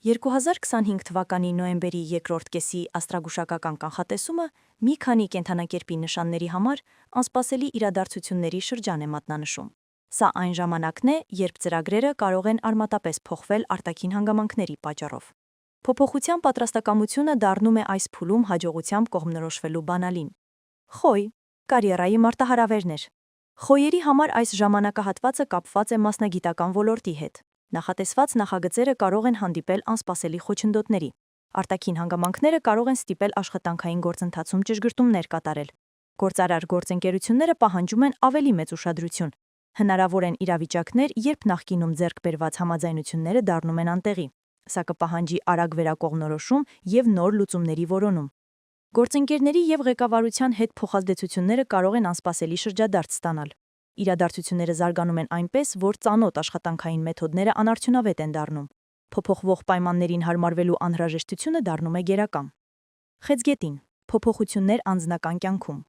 2025 թվականի նոյեմբերի երկրորդ կեսի աստրագուշակական կանխատեսումը մի քանի կենդանակերպի նշանների համար անսպասելի իրադարձությունների շրջան է մատնանշում։ Սա այն ժամանակն է, երբ ծրագրերը կարող են արմատապես փոխվել արտաքին հանգամանքների պատճառով։ Փոփոխության պատրաստակամությունը դառնում է այս փուլում հաջողությամբ կողմնորոշվելու բանալին։ Խոյ, կարիերայի մարտահրավերներ։ Խոյերի համար այս ժամանակահատվածը կապված է մասնագիտական ոլորտի հետ։ Նախատեսված նախագծերը կարող են հանդիպել անսպասելի խոչընդոտների։ Արտաքին հանգամանքները կարող են ստիպել աշխատանքային գործընթացում ճշգրտումներ կատարել։ Գործարար գործընկերությունները պահանջում են ավելի մեծ ուշադրություն։ Հնարավոր են իրավիճակներ, երբ նախկինում ձեռք բերված համաձայնությունները դառնում են անտեղի։ Սա կպահանջի արագ վերակողմնորոշում և նոր լուծումների որոնում։ Գործընկերների և ղեկավարության հետ փոխազդեցությունները կարող են անսպասելի շրջադարձ ստանալ։ Իրադարձությունները զարգանում են այնպես, որ ծանոթ աշխատանքային մեթոդները անարդյունավետ են դառնում։ Փոփոխվող պայմաններին հարմարվելու անհրաժեշտությունը դառնում է գերակամ։ Խեցգետին փոփոխություններ անձնական կյանքում։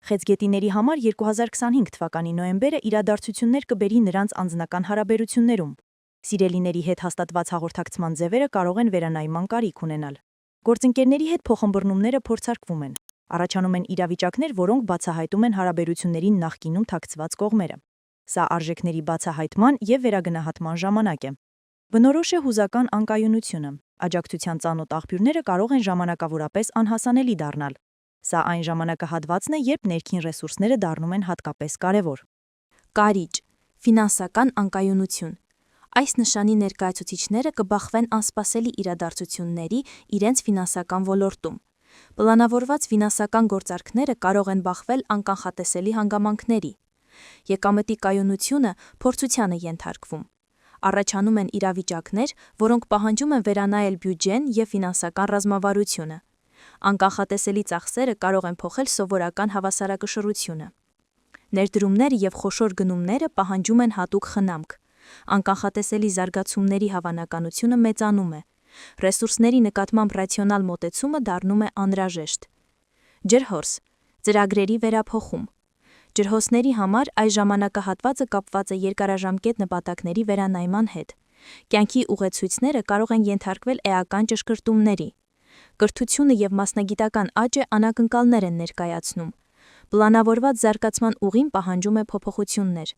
Խեցգետիների համար 2025 թվականի նոյեմբերը իրադարձություններ կբերի նրանց անձնական հարաբերություններում։ Սիրելիների հետ հաստատված հաղորդակցման ձևերը կարող են վերանայման կարիք ունենալ։ Գործընկերների հետ փոխըմբռնումները փորձարկվում են։ Առաջանում են իրավիճակներ, որոնք բացահայտում են հարաբերությունների նախկինում թաքցված կողմերը։ Սա արժեքների բացահայտման և վերագնահատման ժամանակ է։ Բնորոշ է հուզական անկայունությունը։ Աջակցության ծանոթ աղբյուրները կարող են ժամանակավորապես անհասանելի դառնալ։ Սա այն ժամանակահատվածն է, երբ ներքին ռեսուրսները դառնում են հատկապես կարևոր։ Կարիճ, ֆինանսական անկայունություն։ Այս նշանի ներկայացուցիչները կբախվեն անսպասելի իրադարձությունների իրենց ֆինանսական ոլորտում։ Պլանավորված ֆինանսական գործարքները կարող են բախվել անկանխատեսելի հանգամանքների։ Եկամտի կայունությունը փորձության է ենթարկվում։ Առաջանում են իրավիճակներ, որոնք պահանջում են վերանայել բյուջեն և ֆինանսական ռազմավարությունը։ Անկանխատեսելի ծախսերը կարող են փոխել սովորական հավասարակշռությունը։ Ներդրումները և խոշոր գնումները պահանջում են հատուկ խնամք։ Անկանխատեսելի զարգացումների հավանականությունը մեծանում է։ Ռեսուրսների նկատմամբ ռացիոնալ մոտեցումը դառնում է անհրաժեշտ։ Ջրհոս, ծրագրերի վերափոխում։ Ջրհոսների համար այս ժամանակահատվածը կապված է երկարաժամկետ նպատակների վերանայման հետ։ Կյանքի ուղեցույցները կարող են ենթարկվել էական ճշգրտումների։ Կրթությունը և մասնագիտական աճը անակնկալներ են ներկայացնում։ Պլանավորված զարգացման ուղին պահանջում է փոփոխություններ։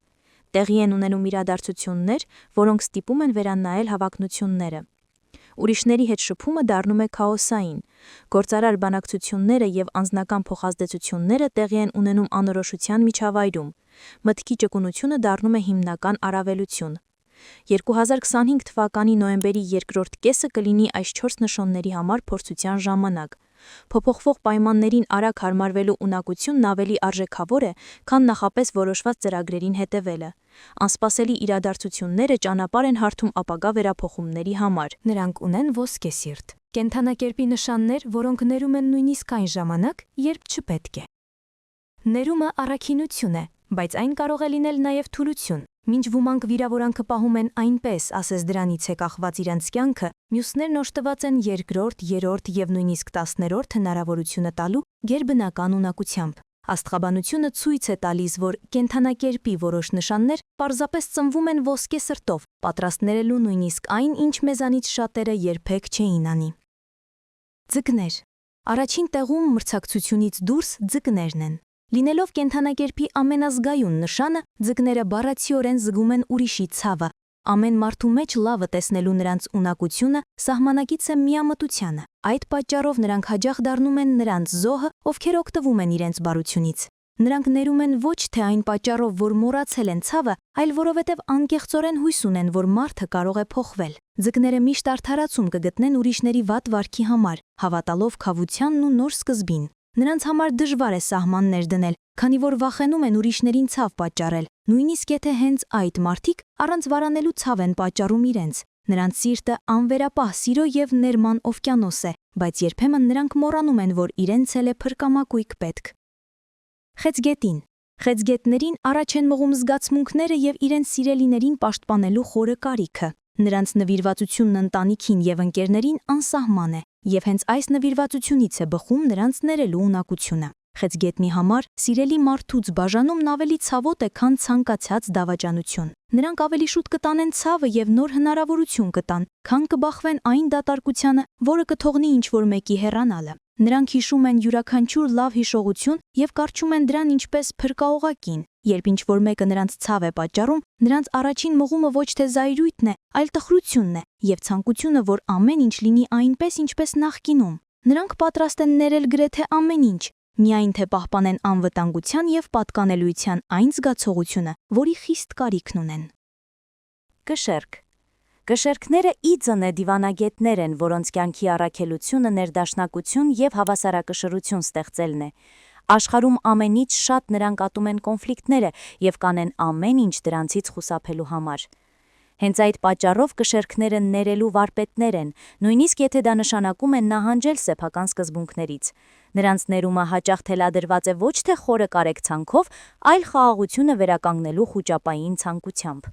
Տեղի են ունենում իրադարձություններ, որոնք ստիպում են վերանայել հավակնությունները։ Ուրիշների հետ շփումը դառնում է քաոսային։ Գործարար բանակցությունները և անձնական փոխազդեցությունները տեղի են ունենում անորոշության միջավայրում։ Մտքի ճկունությունը դառնում է հիմնական առավելություն։ 2025 թվականի նոյեմբերի երկրորդ կեսը կլինի այս 4 նշանների համար փորձության ժամանակ։ Փոփոխվող պայմաններին արագ հարմարվելու ունակությունն ավելի արժեքավոր է, քան նախապես որոշված ծրագրերին հետևելը։ Անսպասելի իրադարձությունները ճանապարհ են հարթում ապագա վերափոխումների համար։ Նրանք ունեն ոսկե սիրտ։ Կենդանակերպի նշաններ, որոնք ներում են նույնիսկ այն ժամանակ, երբ չպետք է։ Ներումը առաքինություն է, բայց այն կարող է լինել նաև թուլություն։ Մինչ ոմանք վիրավորանքը պահում են այնպես, ասես դրանից է կախված իրենց կյանքը, մյուսներն օժտված են երկրորդ, երրորդ և նույնիսկ 10-րդ հնարավորությունը տալու գերբնական ունակությամբ։ Աստղաբանությունը ցույց է տալիս, որ կենդանակերպի որոշ նշաններ պարզապես ծնվում են ոսկե սրտով, պատրաստ ներելու նույնիսկ այն, ինչ մեզանից շատերը երբեք չէին անի։ Ձկներ։ Առաջին տեղում մրցակցությունից դուրս ձկներն են։ Լինելով կենդանակերպի ամենազգայուն նշանը, ձկները բառացիորեն զգում են ուրիշի ցավը։ Ամեն մարդու մեջ լավը տեսնելու նրանց ունակությունը սահմանակից է միամտությանը։ Այդ պատճառով նրանք հաճախ դառնում են նրանց զոհը, ովքեր օգտվում են իրենց բարությունից։ Նրանք ներում են ոչ թե այն պատճառով, որ մոռացել են ցավը, այլ որովհետև անկեղծորեն հույս ունեն, որ մարդը կարող է փոխվել։ Ձկները միշտ արդարացում կգտնեն ուրիշների վատ վարքի համար, հավատալով քավությանն ու նոր սկզբին։ Նրանց համար դժվար է սահմաններ դնել, քանի որ վախենում են ուրիշներին ցավ պատճառել, նույնիսկ եթե հենց այդ մարդիկ առանց վարանելու ցավ են պատճառում իրենց։ Նրանց սիրտը անվերապահ սիրո և ներման օվկիանոս է, բայց երբեմն նրանք մոռանում են, որ իրենց էլ է փրկամակույք պետք։ Խեցգետին։ Խեցգետներին առաջ են մղում զգացմունքները և իրենց սիրելիներին պաշտպանելու խորը կարիքը։ Նրանց նվիրվածությունն ընտանիքին և ընկերներին անսահման է, և հենց այս նվիրվածությունից է բխում նրանց ներելու ունակությունը։ Խեցգետնի համար սիրելի մարդուց բաժանումն ավելի ցավոտ է, քան ցանկացած դավաճանություն։ Նրանք ավելի շուտ կտանեն ցավը եւ նոր հնարավորություն կտան, քան կբախվեն այն դատարկությանը, որը կթողնի ինչ-որ մեկի հեռանալը։ Նրանք հիշում են յուրաքանչյուր լավ հիշողություն եւ կարճում են դրան ինչպես փրկաօղակին։ Երբ ինչ-որ մեկը նրանց ցավ է պատճառում, նրանց առաջին մղումը ոչ թե զայրույթն է, այլ տխրությունն է եւ ցանկությունը, որ ամեն ինչ լինի այնպես, ինչպես նախկինում։ Նրանք պատրաստ են ներել գրեթե ամեն ինչ, միայն թե պահպանեն անվտանգության եւ պատկանելիության այն զգացողությունը, որի խիստ կարիքն ունեն։ Կշերք։ Կշերքները ի ձնե դիվանագետներ են, որոնց կյանքի առաքելությունը ներդաշնակություն եւ հավասարակշռություն ստեղծելն է։ Աշխարհում ամենից շատ նրանք ատում են կոնֆլիկտները եւ կանեն ամեն ինչ դրանցից խուսափելու համար։ Հենց այդ պատճառով կշերքները ներելու վարպետներ են, նույնիսկ եթե դա նշանակում է նահանջել սեփական սկզբունքներից։ Նրանց ներումը հաճախ թելադրված է ոչ թե խորը կարեկցանքով, այլ խաղաղությունը վերականգնելու խուճապային ցանկությամբ։